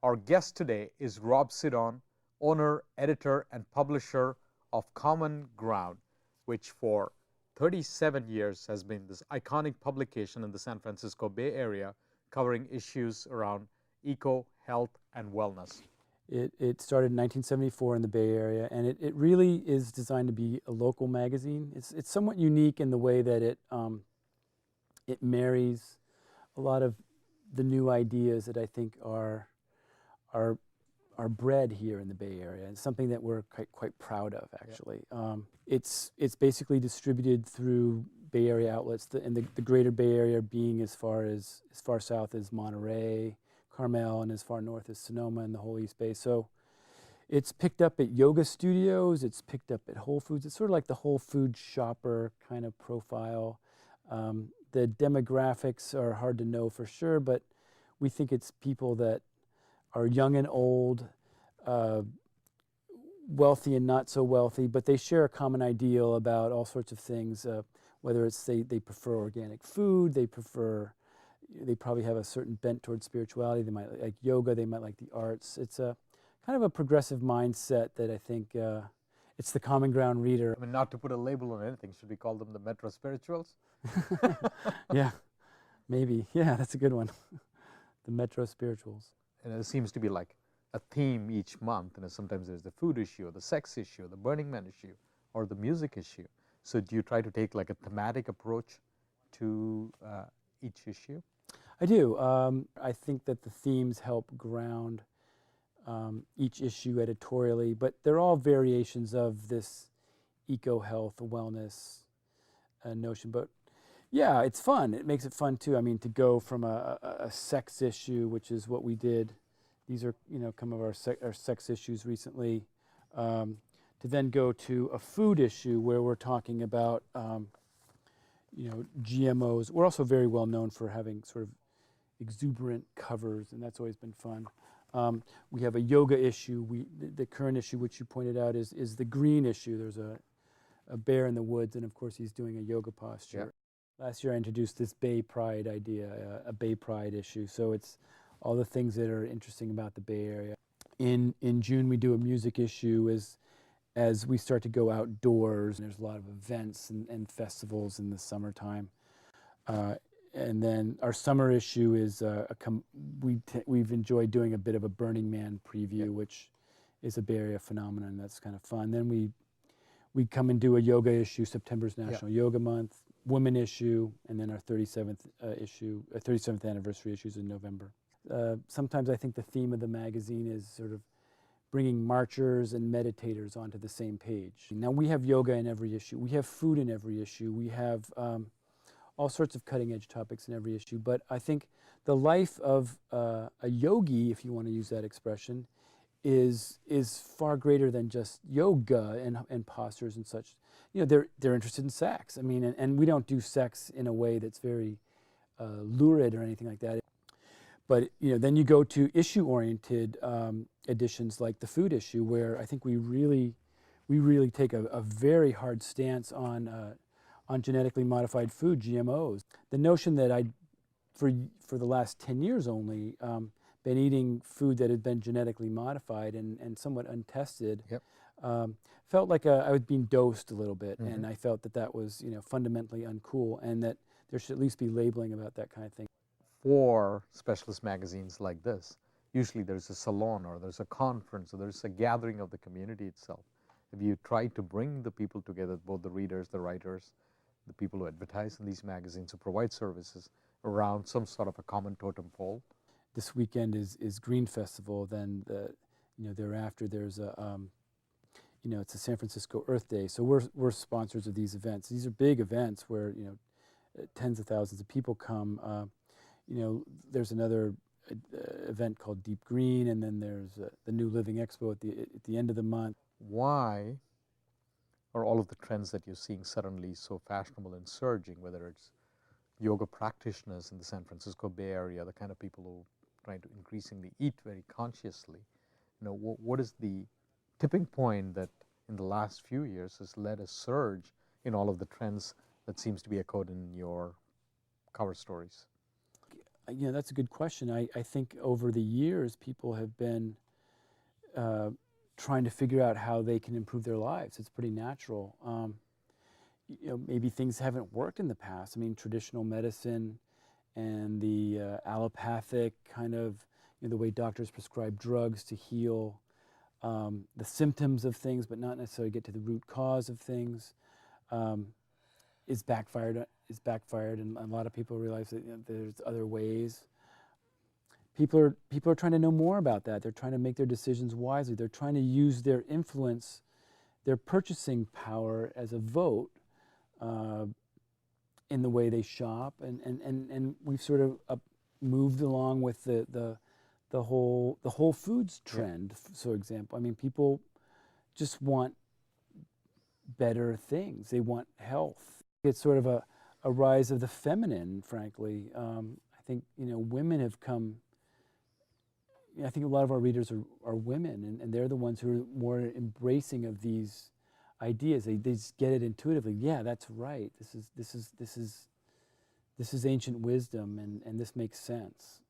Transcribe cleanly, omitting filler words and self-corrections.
Our guest today is Rob Sidon, owner, editor, and publisher of Common Ground, which for 37 years has been this iconic publication in the San Francisco Bay Area covering issues around eco, health, and wellness. It started in 1974 in the Bay Area, and it really is designed to be a local magazine. It's somewhat unique in the way that it marries a lot of the new ideas that I think are bred here in the Bay Area. It's something that we're quite proud of, actually. Yeah. It's basically distributed through Bay Area outlets, and the greater Bay Area being as far south as Monterey, Carmel, and as far north as Sonoma and the whole East Bay. So it's picked up at yoga studios, it's picked up at Whole Foods. It's sort of like the Whole Food shopper kind of profile. The demographics are hard to know for sure, but we think it's people that are young and old, wealthy and not so wealthy, but they share a common ideal about all sorts of things, whether it's they prefer organic food, they probably have a certain bent towards spirituality, they might like yoga, they might like the arts. It's a kind of a progressive mindset that I think it's the common ground reader. I mean, not to put a label on anything, should we call them the Metro Spirituals? Yeah, maybe. Yeah, that's a good one. The Metro Spirituals. And it seems to be like a theme each month. And sometimes there's the food issue, or the sex issue, the Burning Man issue, or the music issue. So do you try to take like a thematic approach to each issue? I do. I think that the themes help ground each issue editorially, but they're all variations of this eco-health, wellness notion. But yeah, it's fun. It makes it fun too. I mean, to go from a sex issue, which is what we did. These are, some of our sex issues recently, to then go to a food issue where we're talking about, GMOs. We're also very well known for having sort of exuberant covers, and that's always been fun. We have a yoga issue. The current issue, which you pointed out, is the green issue. There's a bear in the woods, and of course he's doing a yoga posture. Yeah. Last year I introduced this Bay Pride idea, a Bay Pride issue. So it's all the things that are interesting about the Bay Area. In June we do a music issue as we start to go outdoors. There's a lot of events and festivals in the summertime. And then our summer issue is we've enjoyed doing a bit of a Burning Man preview, yeah, which is a Bay Area phenomenon. That's kind of fun. Then we come and do a yoga issue. September's National, yeah, Yoga Month. Women issue, and then our 37th anniversary issues in November. Sometimes I think the theme of the magazine is sort of bringing marchers and meditators onto the same page. Now we have yoga in every issue. We have food in every issue. We have all sorts of cutting-edge topics in every issue. But I think the life of a yogi, if you want to use that expression, is far greater than just yoga and postures and such. They're interested in sex. I mean, and we don't do sex in a way that's very lurid or anything like that. But then you go to issue-oriented editions like the food issue, where I think we really take a very hard stance on genetically modified food, GMOs. The notion that for the last 10 years only, been eating food that had been genetically modified and somewhat untested, yep, felt like I was being dosed a little bit, mm-hmm, and I felt that was fundamentally uncool, and that there should at least be labeling about that kind of thing. For specialist magazines like this, usually there's a salon, or there's a conference, or there's a gathering of the community itself. Have you tried to bring the people together, both the readers, the writers, the people who advertise in these magazines, who provide services, around some sort of a common totem pole? This weekend is Green Festival. Then thereafter there's it's a San Francisco Earth Day. So we're sponsors of these events. These are big events where tens of thousands of people come. There's another event called Deep Green, and then there's the New Living Expo at the end of the month. Why are all of the trends that you're seeing suddenly so fashionable and surging, whether it's yoga practitioners in the San Francisco Bay Area, the kind of people who are trying to increasingly eat very consciously? What is the tipping point that in the last few years has led a surge in all of the trends that seems to be echoed in your cover stories? That's a good question. I think over the years, people have been trying to figure out how they can improve their lives. It's pretty natural. Maybe things haven't worked in the past. I mean, traditional medicine and the allopathic kind of, the way doctors prescribe drugs to heal the symptoms of things, but not necessarily get to the root cause of things, is backfired, and a lot of people realize that there's other ways. People are trying to know more about that. They're trying to make their decisions wisely. They're trying to use their influence, their purchasing power as a vote in the way they shop, and we've sort of moved along with the whole foods trend. For example, I mean, people just want better things. They want health. It's sort of a rise of the feminine, frankly. I think women have come. I think a lot of our readers are women, and they're the ones who are more embracing of these ideas. They just get it intuitively. Yeah, that's right. This is ancient wisdom, and this makes sense.